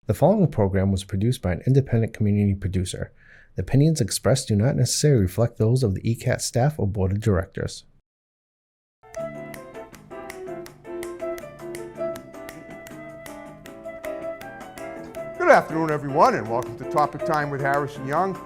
The following program was produced by an independent community producer. The opinions expressed do not necessarily reflect those of the ECAT staff or board of directors. Good afternoon, everyone, and welcome to Topic Time with Harrison Young.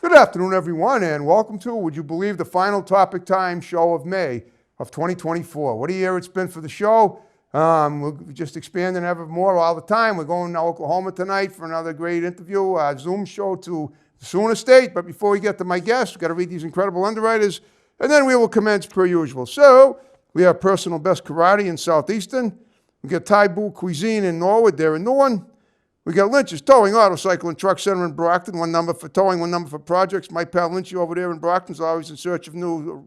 Good afternoon, everyone, and welcome to, would you believe, the final Topic Time show of May of 2024. What a year it's been for the show. We're just expanding ever more all the time. We're going to Oklahoma tonight for another great interview, Zoom show to Sooner State. But before we get to my guests, we've got to read these incredible underwriters, and then we will commence per usual. So, we have Personal Best Karate in Southeastern. We got Thai Boo Cuisine in Norwood, there in Newark. We got Lynch's Towing, Auto, Cycle, and Truck Center in Brockton. One number for towing, one number for projects. My pal Lynchy over there in Brockton is always in search of new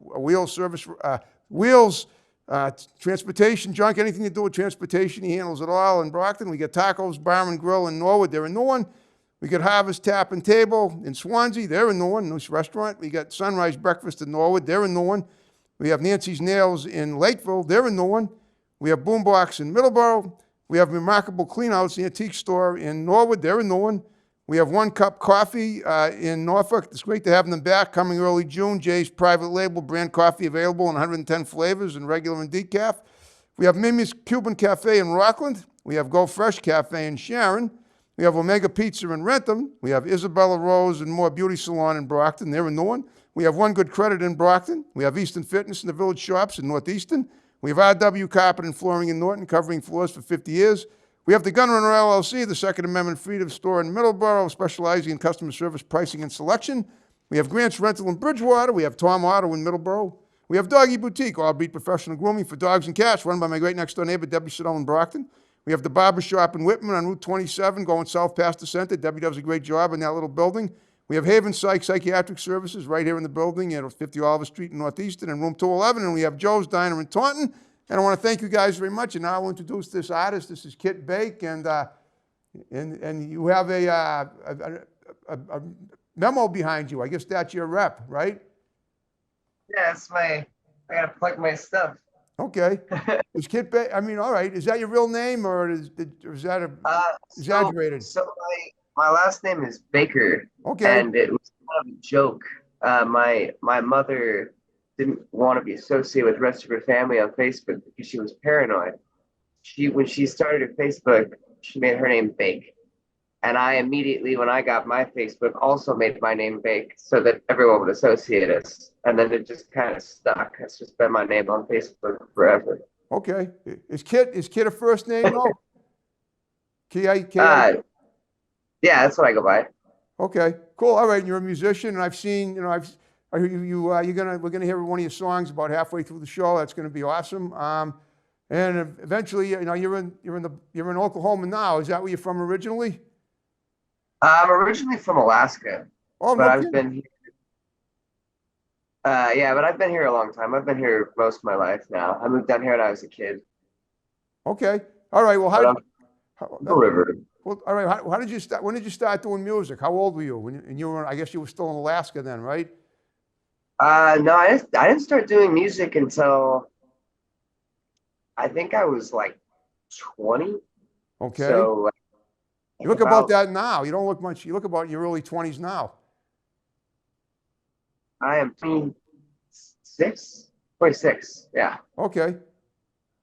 transportation, junk, anything to do with transportation. He handles it all in Brockton. We got Tacos Bar and Grill in Norwood. They're in Newark. We got Harvest Tap and Table in Swansea. They're in Newark, nice restaurant. We got Sunrise Breakfast in Norwood. They're in Newark. We have Nancy's Nails in Lakeville. They're in Newark. We have Boombox in Middleborough. We have Remarkable Cleanouts, the antique store in Norwood. They're in Newark. We have One Cup Coffee in Norfolk. It's great to have them back coming early June. Jay's private label brand coffee available in 110 flavors and regular and decaf. We have Mimi's Cuban Cafe in Rockland. We have Go Fresh Cafe in Sharon. We have Omega Pizza in Rentham. We have Isabella Rose and More Beauty Salon in Brockton. They're in Newark. We have One Good Credit in Brockton. We have Eastern Fitness in the Village Shops in Northeastern. We have RW Carpet and Flooring in Norton, covering floors for 50 years. We have the Gunrunner LLC, the Second Amendment Freedom Store in Middleborough, specializing in customer service, pricing, and selection. We have Grant's Rental in Bridgewater. We have Tom Auto in Middleborough. We have Doggy Boutique, all-beat professional grooming for dogs and cats, run by my great next-door neighbor, Debbie Siddell in Brockton. We have the Barber Shop in Whitman on Route 27, going south past the center. Debbie does a great job in that little building. We have Haven Psychiatric Services right here in the building at 50 Oliver Street in Northeastern and room 211. And we have Joe's Diner in Taunton. And I want to thank you guys very much. And now I'll introduce this artist. This is Kit Bake. And you have a memo behind you. I guess that's your rep, right? Yeah, I gotta plug my stuff. Okay. Is Kit Bake, I mean, all right. Is that your real name or is that exaggerated? So my last name is Baker. Okay. And it was kind of a joke. My mother didn't want to be associated with the rest of her family on Facebook because she was paranoid. When she started her Facebook, she made her name Bake. And I immediately, when I got my Facebook, also made my name Bake so that everyone would associate us. And then it just kind of stuck. It's just been my name on Facebook forever. Okay. Is Kit a first name though? Yeah, that's what I go by. Okay, cool. All right, and you're a musician, and I've seen, we're gonna hear one of your songs about halfway through the show. That's gonna be awesome. And eventually, you're in Oklahoma now. Is that where you're from originally? I'm originally from Alaska. Oh, but no I've kidding. been here. But I've been here a long time. I've been here most of my life now. I moved down here when I was a kid. Okay. All right. Well, The river. Well, all right. How did you start? When did you start doing music? How old were you? I guess you were still in Alaska then, right? No, I didn't start doing music until I think I was like 20. Okay. So you look about that now. You don't look much. You look about your early 20s now. I am 26. Yeah. Okay.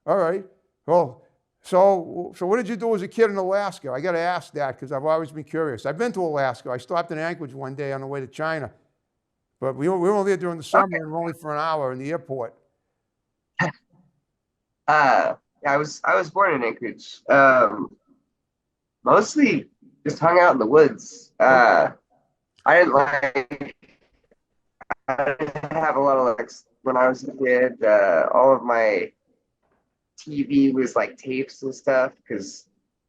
All right. Well, so what did you do as a kid in Alaska? I got to ask that because I've always been curious. I've been to Alaska. I stopped in Anchorage one day on the way to China, but we were only there during the summer and only for an hour in the airport. Yeah, I was born in Anchorage. Mostly just hung out in the woods. I didn't have a lot of when I was a kid, all of my TV was like tapes and stuff because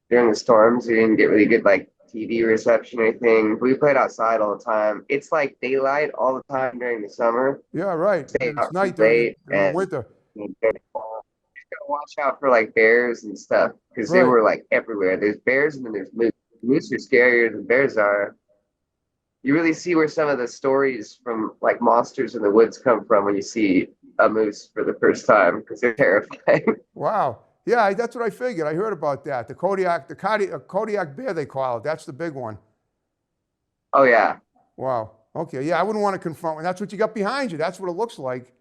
during the storms we didn't get really good like TV reception or anything. We played outside all the time. It's like daylight all the time during the summer. Yeah, right. Stay And it's out too night late during the and winter. you gotta watch out for like bears and stuff because they Right. were like everywhere. There's bears and then there's moose. Moose are scarier than bears are. You really see where some of the stories from like monsters in the woods come from when you see a moose for the first time because they're terrifying. Wow. Yeah, that's what I figured. I heard about that. Kodiak bear, they call it. That's the big one. Oh yeah. Wow. Okay. Yeah, I wouldn't want to confront one. That's what you got behind you. That's what it looks like.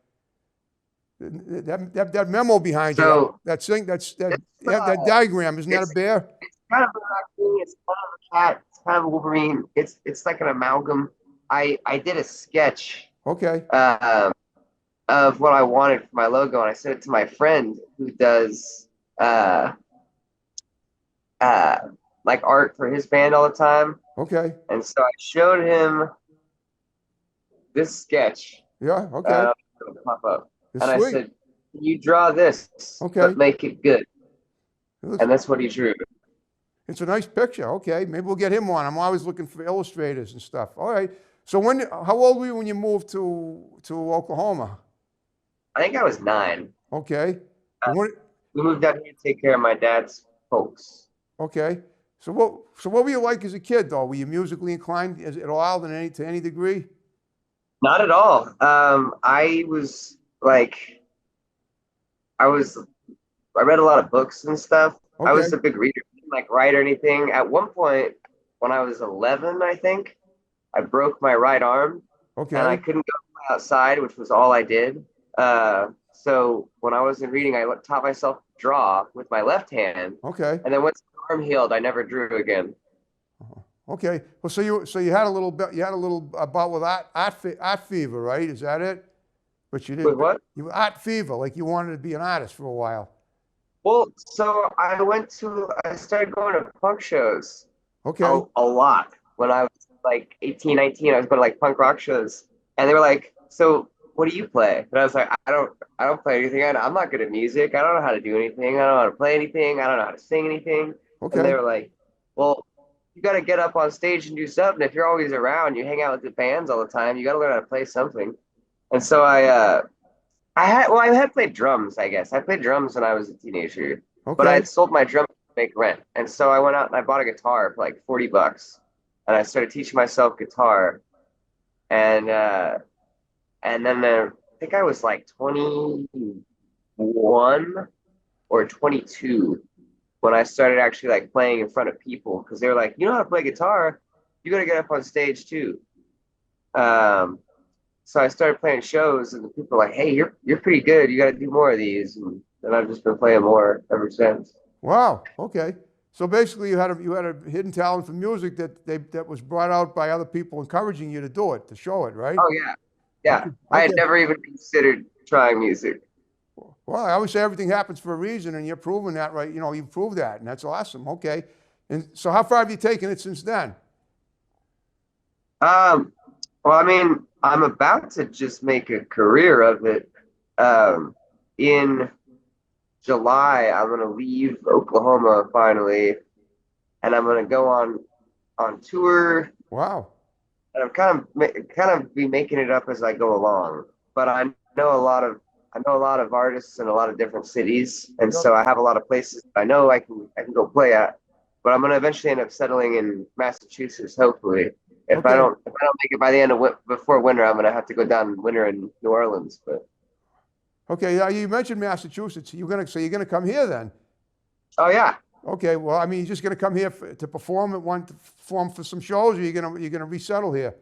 That memo behind you, So that thing, it's that diagram, isn't that a it's bear? kind of a raccoon, it's kind of a cat, it's kind of a Wolverine. It's like an amalgam. I did a sketch Okay. of what I wanted for my logo, and I sent it to my friend who does uh uh like art for his band all the time. Okay. And so I showed him this sketch, Yeah. Okay. it'll pop up, It's and I sweet. said, "Can you draw this, Okay. but make it good?" It looks, And that's what he drew. it's a nice picture. Okay. Maybe we'll get him on. I'm always looking for illustrators and stuff. All right. So how old were you when you moved to Oklahoma? I think I was 9. Okay. Uh, And what, We moved out here to take care of my dad's folks. okay. So what were you like as a kid though? Were you musically inclined at all to any degree? Not at all. I was like, I was, I read a lot of books and stuff. I Okay. was a big reader, didn't like write or anything. At one point, when I was 11, I think, I broke my right arm and I Okay. couldn't go outside, which was all I did. So when I wasn't reading, I taught myself to draw with my left hand. Okay. And then once the arm healed, I never drew again. Okay. Well, so you had a little bit, you had a little about with art fever, right? Is that it? But you With didn't. what? You art fever, like you wanted to be an artist for a while. Well, so I started going to punk shows Okay. a lot when I was like 18, 19. I was going to like punk rock shows, and they were like, "So, what do you play?" And I was like, I don't play anything. I'm not good at music. I don't know how to do anything. I don't know how to play anything. I don't know how to sing anything." And they Okay. were like, "Well, you got to get up on stage and do something. If you're always around, you hang out with the bands all the time. You got to learn how to play something." And so I had played drums, I guess. I played drums when I was a teenager, but I Okay. had sold my drum to make rent. And so I went out and I bought a guitar for like 40 bucks. And I started teaching myself guitar. And then I think I was like 21 or 22 when I started actually like playing in front of people because they were like, "You know how to play guitar? You got to get up on stage too." Um, so I started playing shows, and the people were like, "Hey, you're pretty good. You got to do more of these." And then I've just been playing more ever since. Wow. Okay. So basically, you had a hidden talent for music that was brought out by other people encouraging you to do it, to show it, right? Oh yeah, yeah. Okay. I had Okay. never even considered trying music. Well, I always say everything happens for a reason, and you're proving that, right? You know, you proved that, and that's awesome. Okay. And so, how far have you taken it since then? Um, well, I mean, I'm about to just make a career of it. In July, I'm gonna leave Oklahoma finally, and I'm gonna go on tour. Wow. And I'm kind of be making it up as I go along. But I know a lot of artists in a lot of different cities, and Yep. so I have a lot of places I know I can go play at. But I'm gonna eventually end up settling in Massachusetts, hopefully. Okay. If I don't make it by the end of before winter, I'm gonna have to go down winter in New Orleans. But Okay. Yeah, you mentioned Massachusetts. You're gonna come here then? oh yeah, Okay. Well, I mean, you're just gonna come here to perform to perform for some shows, or you're gonna resettle here?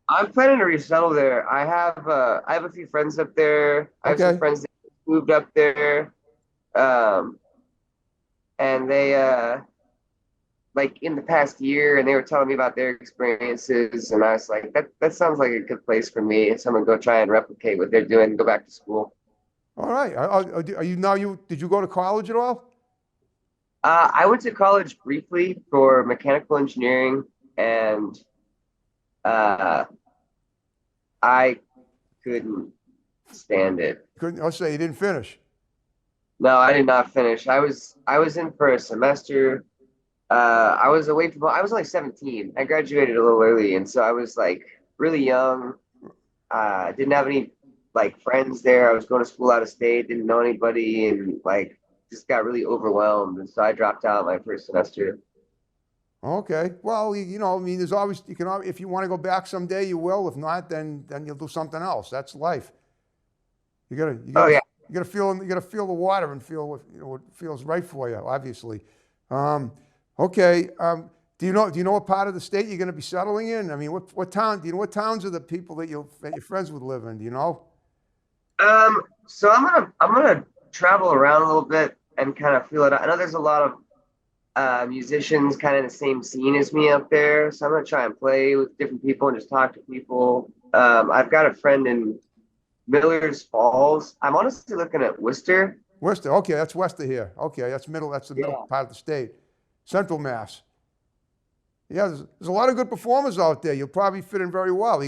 I'm planning to resettle there. I have a few friends up there. I have some Okay. friends that moved up there, um, and they like in the past year, and they were telling me about their experiences, and I was like, that sounds like a good place for me. So I'm gonna go try and replicate what they're doing, go back to school. All right. Are you now? Did you go to college at all? I went to college briefly for mechanical engineering, and uh, I couldn't stand it. Couldn't, I'll say you didn't finish. No, I did not finish. I was in for a semester. I was away from. I was like 17. I graduated a little early, and so I was like really young. Didn't have any like friends there. I was going to school out of state. Didn't know anybody, and like just got really overwhelmed, and so I dropped out my first semester. Okay. Well, you know, I mean, there's always, you can, if you want to go back someday, you will. If not, then you'll do something else. That's life. You Oh gotta, yeah. you gotta feel the water and feel what, you know, what feels right for you, obviously. Um, okay. Do you know what part of the state you're going to be settling in? I mean, what town, do you know what towns are the people that that your friends would live in? Do you know? So I'm gonna travel around a little bit and kind of feel it out. I know there's a lot of musicians kind of in the same scene as me up there, so I'm gonna try and play with different people and just talk to people. I've got a friend in Miller's Falls. I'm honestly looking at Worcester. Worcester. Okay. That's west of here. Okay. That's the middle Yeah. part of the state. Central Mass. Yeah, there's a lot of good performers out there. You'll probably fit in very well.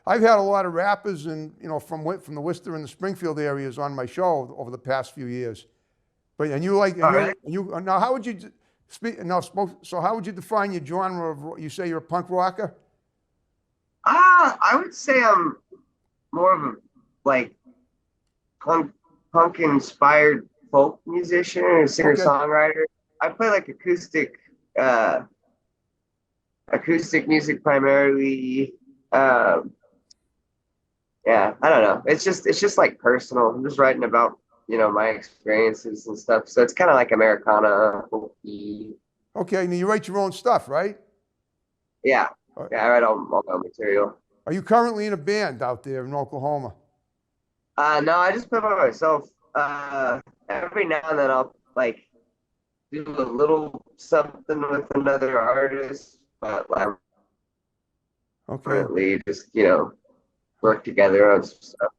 I've had a lot of rappers and you know from the Worcester and the Springfield areas on my show over the past few years. But and you like and All right. you now how would you speak now? So how would you define your genre of? You say you're a punk rocker? I would say I'm more of a like punk punk inspired folk musician or singer Okay, songwriter. I play like uh acoustic music primarily. Um, yeah, I don't know. It's just like personal. I'm just writing about my experiences and stuff. So it's kind of like Americana, folky. okay. Now you write your own stuff, right? Yeah, Uh, yeah. I write all my material. Are you currently in a band out there in Oklahoma? No, I just play by myself. Every now and then I'll like do a little something with another artist, but like Okay. currently just work together on some stuff.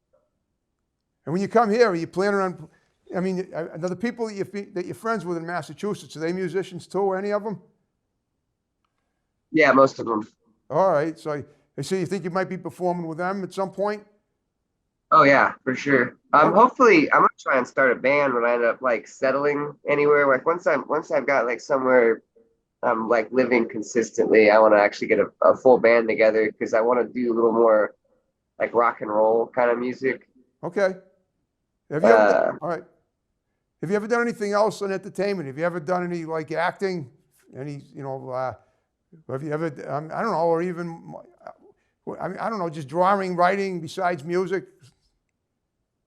And when you come here, are you planning on? I mean, are the people that you're friends with in Massachusetts, are they musicians too? Any of them? Yeah, most of them. All right. So you think you might be performing with them at some point? Oh yeah, for sure. Oh, Hopefully I'm gonna try and start a band when I end up like settling anywhere. Like once I've got like somewhere I'm like living consistently, I want to actually get a full band together because I want to do a little more like rock and roll kind of music. okay. Have you ever? Uh, All right. Have you ever done anything else in entertainment? Have you ever done any like acting? Any, have you ever? I don't know, or even, I mean, I don't know, just drawing, writing besides music,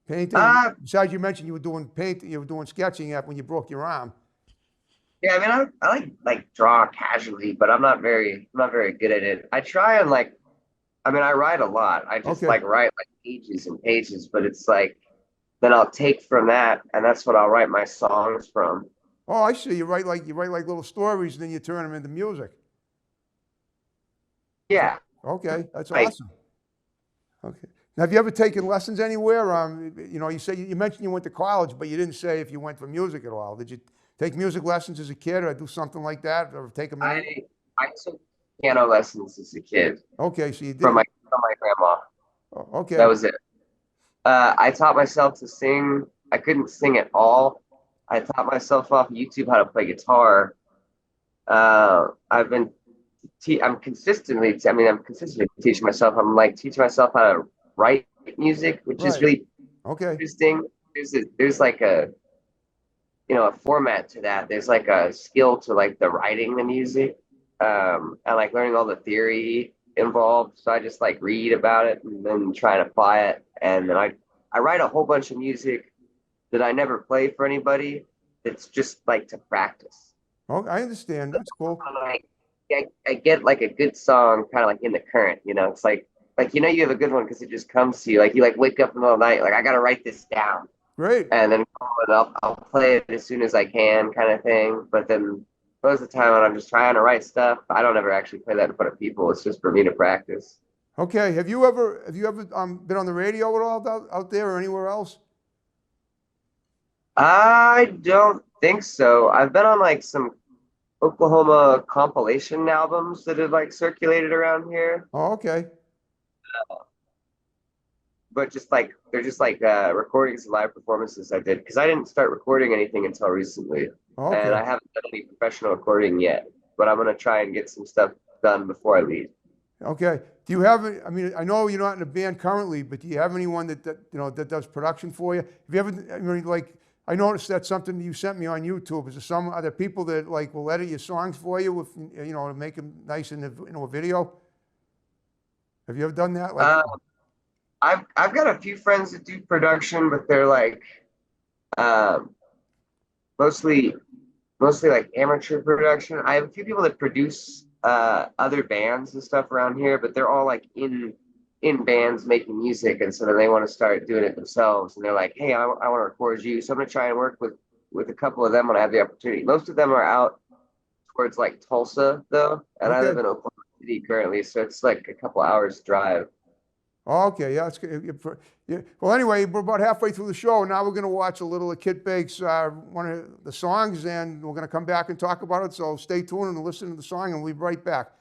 painting. uh, Besides, you mentioned you were doing sketching when you broke your arm. yeah, I mean I like draw casually, but I'm not very good at it. I try and like I mean I write a lot. I just Okay. like write like pages and pages, but it's like then I'll take from that and that's what I'll write my songs from. Oh, I see. You write like little stories, and then you turn them into music. So, Yeah. okay, that's Like awesome. Okay. Now, have you ever taken lessons anywhere? You say you mentioned you went to college, but you didn't say if you went for music at all. Did you take music lessons as a kid, or do something like that, or take them any? I took piano lessons as a kid Okay, so you from did. my grandma. Oh, That okay, was it. I taught myself to sing. I couldn't sing at all. I taught myself off YouTube how to play guitar. I've been I'm consistently teaching myself. I'm like teaching myself how to write music, which is right. really Okay, interesting. There's like a format to that. There's like a skill to like the writing the music, and like learning all the theory involved. So I just like read about it and then try and apply it. And then I write a whole bunch of music that I never play for anybody. It's just like to practice. oh, I understand. That's cool. I'm like I get like a good song kind of like in the current. It's like you have a good one because it just comes to you. Like you like wake up in the middle of the night, like I gotta write this down Great. and then I'll play it as soon as I can, kind of thing. But then most of the time when I'm just trying to write stuff, I don't ever actually play that in front of people. It's just for me to practice. Okay, have you ever been on the radio at all out there or anywhere else? I don't think so. I've been on like some Oklahoma compilation albums that have like circulated around here. Oh, okay. but just like they're just like recordings of live performances I did because I didn't start recording anything until recently, and I Okay. haven't done any professional recording yet. But I'm gonna try and get some stuff done before I leave. Okay. Do you have, I mean, I know you're not in a band currently, but do you have anyone that does production for you? Have you ever, I mean, like, I noticed that's something you sent me on YouTube. Is there some other people that like will edit your songs for you, to make them nice in a video? Have you ever done that? Like, Uh, I've got a few friends that do production, but they're like um, mostly like amateur production. I have a few people that produce other bands and stuff around here, but they're all like in bands making music, and so then they want to start doing it themselves. And they're like, "Hey, I want to record you," so I'm gonna try and work with a couple of them when I have the opportunity. Most of them are out towards like Tulsa though, and I live okay. in Oklahoma City currently, so it's like a couple hours drive. Okay, yeah, it's good. Yeah. Well, anyway, we're about halfway through the show. Now we're going to watch a little of Kit Bake's one of the songs, and we're going to come back and talk about it. So stay tuned and listen to the song, and we'll be right back.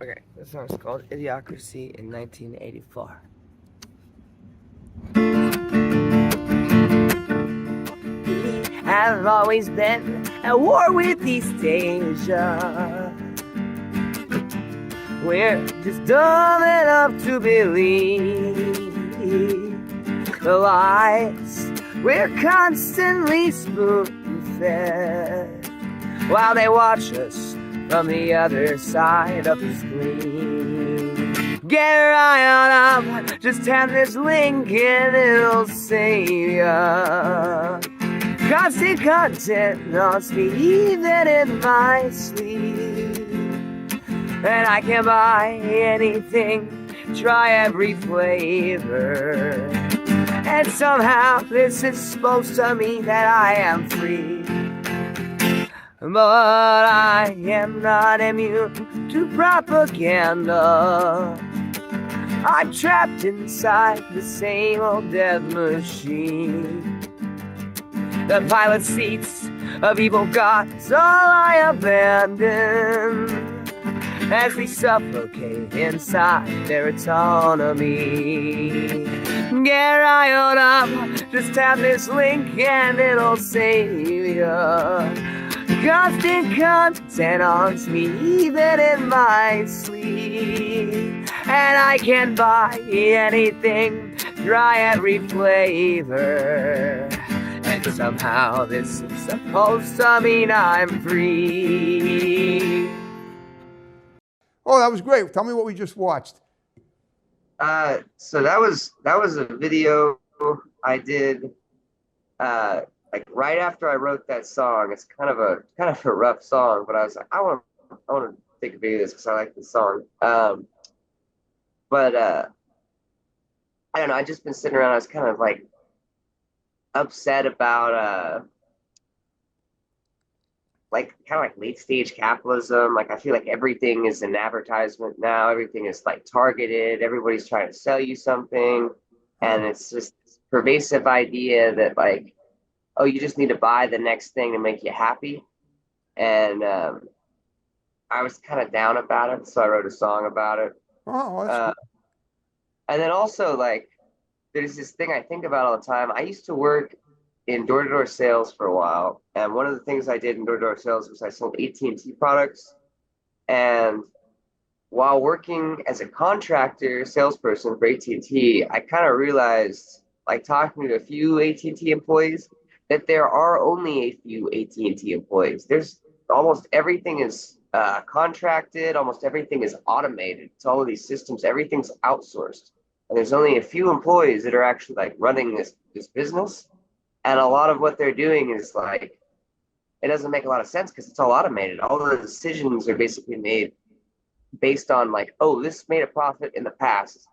Okay, the song's called Idiocracy in 1984. I've always been at war with East Asia. We're just dumb enough to believe the lies we're constantly spoon-fed while they watch us from the other side of the screen. Get right on up, just tap this link and it'll save ya. Constant content haunts me even in my sleep. And I can buy anything, try every flavor. And somehow this is supposed to mean that I am free. But I am not immune to propaganda. I'm trapped inside the same old death machine. The pilot seats of evil gods all I abandon as we suffocate inside their autonomy. Get right up, just tap this link and it'll save ya. Constant content haunts me even in my sleep. And I can buy anything, try every flavor. And somehow this is supposed to mean I'm free. Oh, that was great. Tell me what we just watched. So that was a video I did like right after I wrote that song. It's kind of a rough song, but I was like, I want to take a video of this because I like this song. But I don't know. I just been sitting around. I was kind of like upset about like kind of like late stage capitalism. Like I feel like everything is an advertisement now. Everything is like targeted. Everybody's trying to sell you something, and it's just this pervasive idea that like, oh, you just need to buy the next thing to make you happy. And I was kind of down about it, so I wrote a song about it. Oh, that's Uh, and then also like, there's this thing I think about all the time. I used to work in door-to-door sales for a while, and one of the things I did in door-to-door sales was I sold AT&T products. And while working as a contractor salesperson for AT&T, I kind of realized, like talking to a few AT&T employees, that there are only a few AT&T employees. There's almost everything is contracted, almost everything is automated. It's all of these systems, everything's outsourced. And there's only a few employees that are actually like running this business. And a lot of what they're doing is like, it doesn't make a lot of sense because it's all automated. All the decisions are basically made based on like, oh, this made a profit in the past,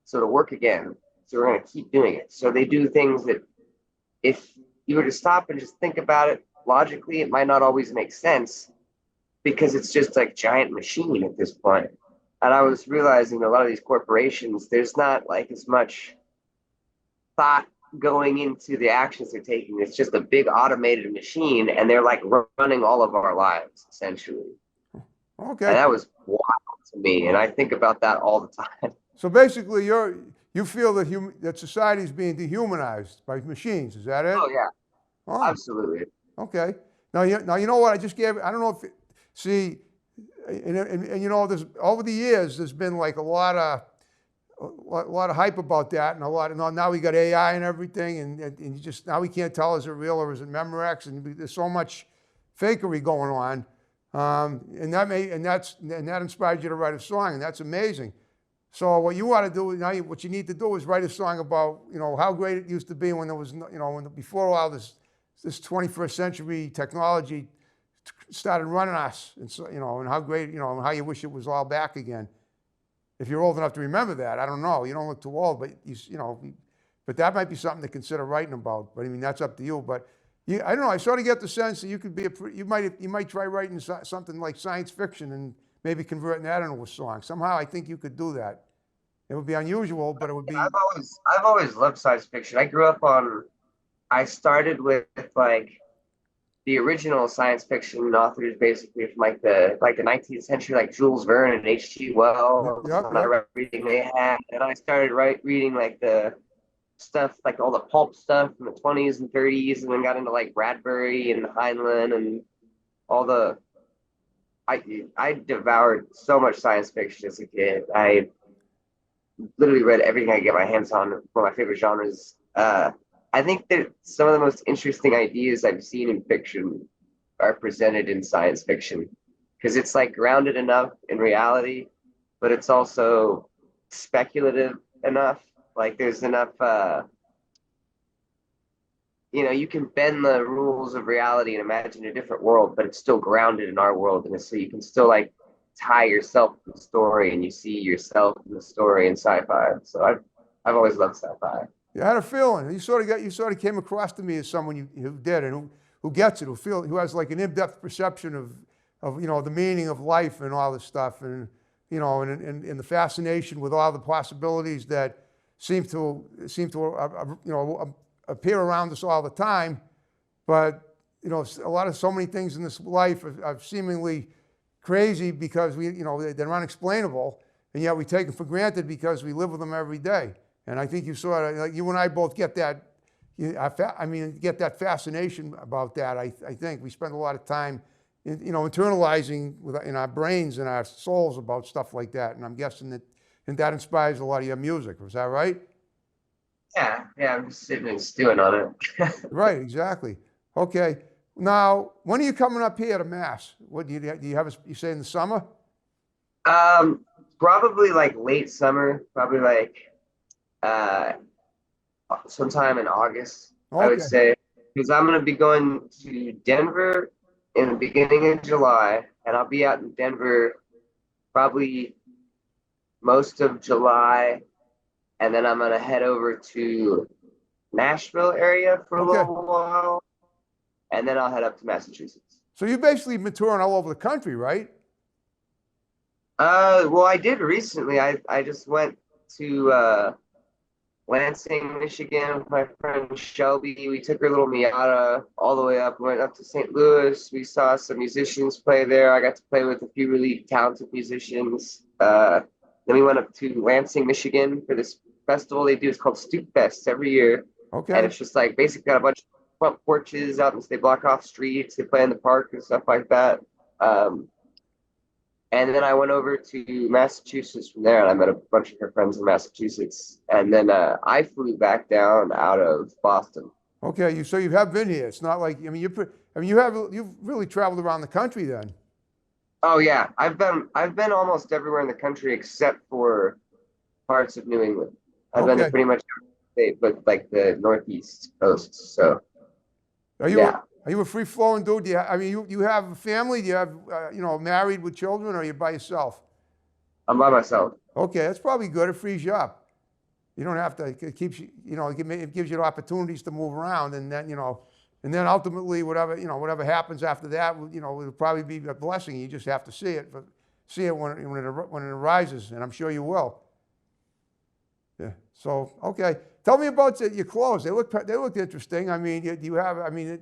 so it'll work again. So we're going to keep doing it. So they do things that if you were to stop and just think about it logically, it might not always make sense because it's just like giant machine at this point. And I was realizing a lot of these corporations, there's not like as much thought going into the actions they're taking. It's just a big automated machine, and they're like running all of our lives essentially. okay. And that was wild to me, and I think about that all the time. So basically, you're you feel that that society is being dehumanized by machines. Is that it? Oh yeah, Oh, absolutely. okay. Now you know what I just gave. I don't know if see, and you know, there's over the years there's been like a lot of hype about that, and a lot of now we got AI and everything, and you just now we can't tell is it real or is it Memorex, and there's so much fakery going on, and that inspired you to write a song, and that's amazing. So what you want to do now, what you need to do is write a song about how great it used to be when there was before all this 21st century technology started running us, and so and how great and how you wish it was all back again. If you're old enough to remember that, I don't know. You don't look too old, but but that might be something to consider writing about. But I mean, that's up to you. But I don't know. I sort of get the sense that you could be you might try writing something like science fiction and maybe converting that into a song. Somehow, I think you could do that. It would be unusual, but it would be. I've always loved science fiction. I started with like the original science fiction authors, basically from like the 19th century, like Jules Verne and H.G. Wells. Yep, And I read everything they had, and I started reading like the stuff, like all the pulp stuff from the 20s and 30s, and then got into like Bradbury and Heinlein and all the. I devoured so much science fiction as a kid. I literally read everything I could get my hands on. One of my favorite genres. I think that some of the most interesting ideas I've seen in fiction are presented in science fiction, because it's like grounded enough in reality, but it's also speculative enough. Like there's enough, you can bend the rules of reality and imagine a different world, but it's still grounded in our world. And so you can still like tie yourself to the story, and you see yourself in the story in sci-fi. So I've always loved sci-fi. You had a feeling. You sort of came across to me as someone who did and who gets it, who has like an in-depth perception of the meaning of life and all this stuff, and and the fascination with all the possibilities that seem to appear around us all the time. But so many things in this life are seemingly crazy because they're unexplainable, and yet we take them for granted because we live with them every day. And I think you and I both get that. Get that fascination about that. I think we spend a lot of time, internalizing in our brains and our souls about stuff like that. And I'm guessing that inspires a lot of your music. Was that right? Yeah. I'm just sitting and stewing on it. Right. Exactly. Okay. Now, when are you coming up here to Mass? What do you have? You say in the summer? Probably like late summer. Probably like. Sometime in August, okay. I would say, because I'm going to be going to Denver in the beginning of July, and I'll be out in Denver probably most of July, and then I'm going to head over to Nashville area for a little while, and then I'll head up to Massachusetts. So you basically been touring all over the country, right? Well, I did recently. I just went to Lansing, Michigan with my friend Shelby. We took her little Miata all the way up, went up to St. Louis. We saw some musicians play there. I got to play with a few really talented musicians. Then we went up to Lansing, Michigan for this festival they do. It's called Stoop Fest every year. Okay. And it's just like basically got a bunch of front porches out, and they block off streets. They play in the park and stuff like that. And then I went over to Massachusetts from there, and I met a bunch of her friends in Massachusetts. And then I flew back down out of Boston. Okay, so you have been here. It's not like you've really traveled around the country then. Oh yeah, I've been almost everywhere in the country except for parts of New England. I've been to pretty much every state, but like the Northeast coast. So. Are you a free-flowing dude? Do you have a family? Do you have, married with children, or are you by yourself? I'm by myself. Okay, that's probably good. It frees you up. You don't have to, it keeps you, it gives you opportunities to move around, and then ultimately whatever happens after that, it'll probably be a blessing. You just have to see it when it arises, and I'm sure you will. Yeah. So, okay. Tell me about your clothes. They look interesting. I mean,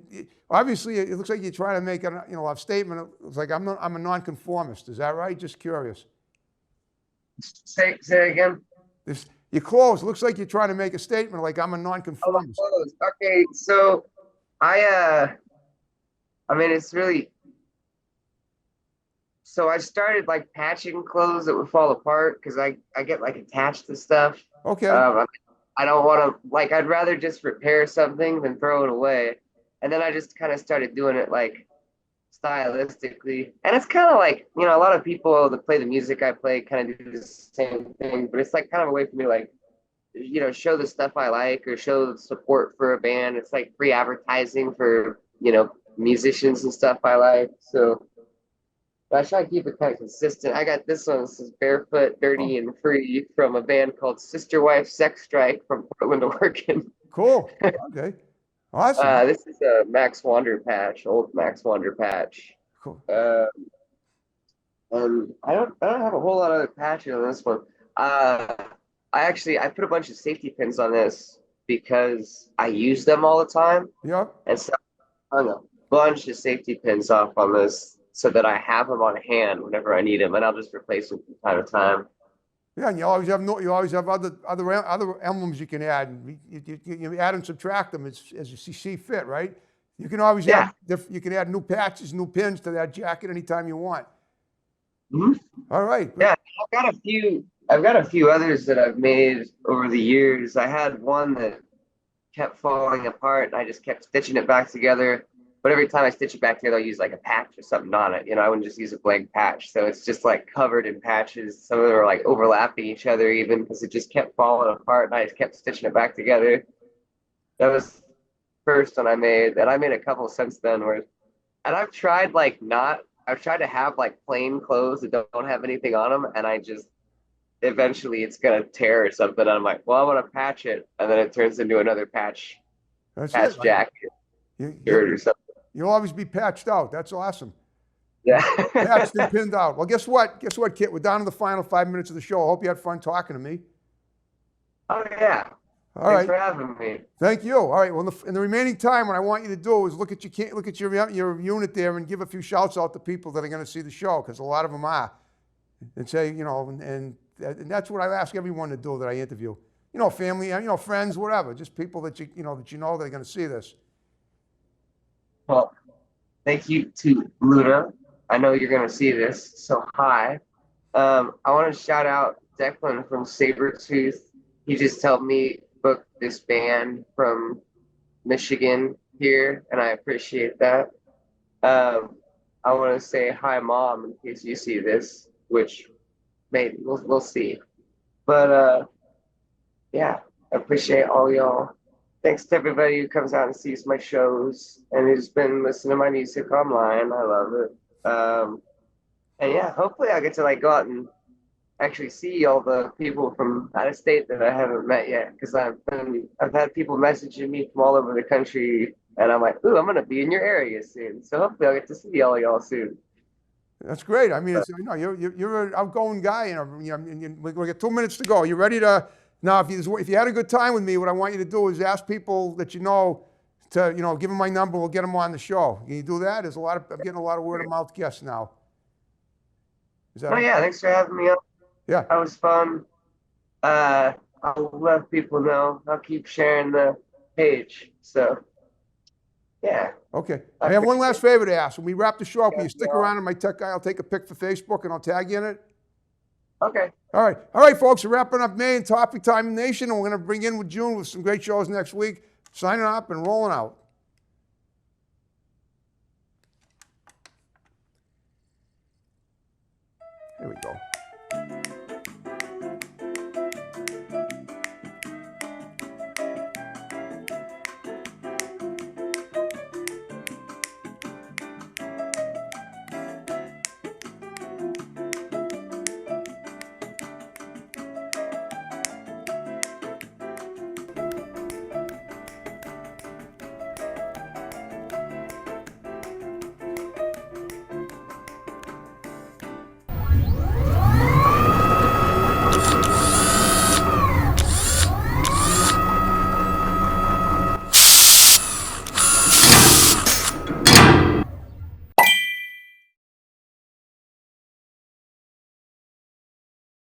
obviously it looks like you're trying to make a statement. It's like I'm a nonconformist. Is that right? Just curious. Say it again. Your clothes. Looks like you're trying to make a statement, like I'm a nonconformist. Okay, so I mean, it's really. So I started like patching clothes that would fall apart because I get like attached to stuff. Okay. I don't want to like. I'd rather just repair something than throw it away. And then I just kind of started doing it like stylistically, and it's kind of like, you know, a lot of people that play the music I play kind of do the same thing, but it's like kind of a way for me to like, you know, show the stuff I like or show support for a band. It's like free advertising for, you know, musicians and stuff I like. So but I try to keep it kind of consistent. I got this one. This is Barefoot, Dirty, and Free from a band called Sister Wife Sex Strike from Portland, Oregon. Cool. Okay. Awesome. This is a Max Wander patch, old Max Wander patch. Cool. And I don't have a whole lot of other patches on this one. I put a bunch of safety pins on this because I use them all the time, Yep. and so I hung a bunch of safety pins off on this so that I have them on hand whenever I need them, and I'll just replace them from time to time. Yeah, and you always have other emblems you can add. And you add and subtract them as you see fit, right? You can always you can add new patches, new pins to that jacket anytime you want. Mm-hmm. All right. Yeah, I've got a few others that I've made over the years. I had one that kept falling apart, and I just kept stitching it back together. But every time I stitch it back together, I'll use like a patch or something on it. You know, I wouldn't just use a blank patch. So it's just like covered in patches. Some of them are like overlapping each other even because it just kept falling apart, and I just kept stitching it back together. That was the first one I made, and I made a couple since then. And I've tried to have like plain clothes that don't have anything on them, and I just eventually it's gonna tear or something. And I'm like, well, I want to patch it, and then it turns into another patch jacket, shirt or something. You'll always be patched out. That's awesome. Yeah. Patched and pinned out. Well, guess what? Guess what, Kit? We're down to the final 5 minutes of the show. I hope you had fun talking to me. Oh yeah. All right. Thanks for having me. Thank you. All right. Well, in the remaining time, what I want you to do is look at your unit there and give a few shouts out to people that are going to see the show, because a lot of them are, and say, you know, and that's what I ask everyone to do that I interview. You know, family, you know, friends, whatever, just people that you know that are going to see this. Well, thank you to Luda. I know you're going to see this, so hi. I want to shout out Declan from Sabretooth. He just helped me book this band from Michigan here, and I appreciate that. I want to say hi, Mom, in case you see this, which maybe we'll see. But yeah, I appreciate all y'all. Thanks to everybody who comes out and sees my shows and who's been listening to my music online. I love it. And yeah, hopefully I get to like go out and actually see all the people from out of state that I haven't met yet, because I've had people messaging me from all over the country, and I'm like, ooh, I'm gonna be in your area soon. So hopefully I'll get to see all y'all soon. That's great. I mean, you know, you're an outgoing guy, and we got 2 minutes to go. You ready to? Now, if you had a good time with me, what I want you to do is ask people that you know to, you know, give them my number. We'll get them on the show. Can you do that? I'm getting a lot of word of mouth guests now. Oh yeah, thanks for having me on. Yeah, that was fun. I'll let people know. I'll keep sharing the page. So yeah. Okay. I have one last favor to ask. When we wrap the show up, will you stick around and my tech guy will take a pic for Facebook and I'll tag you in it? Okay. All right, folks. We're wrapping up May and Topic Time Nation, and we're going to bring in with June with some great shows next week. Signing up and rolling out.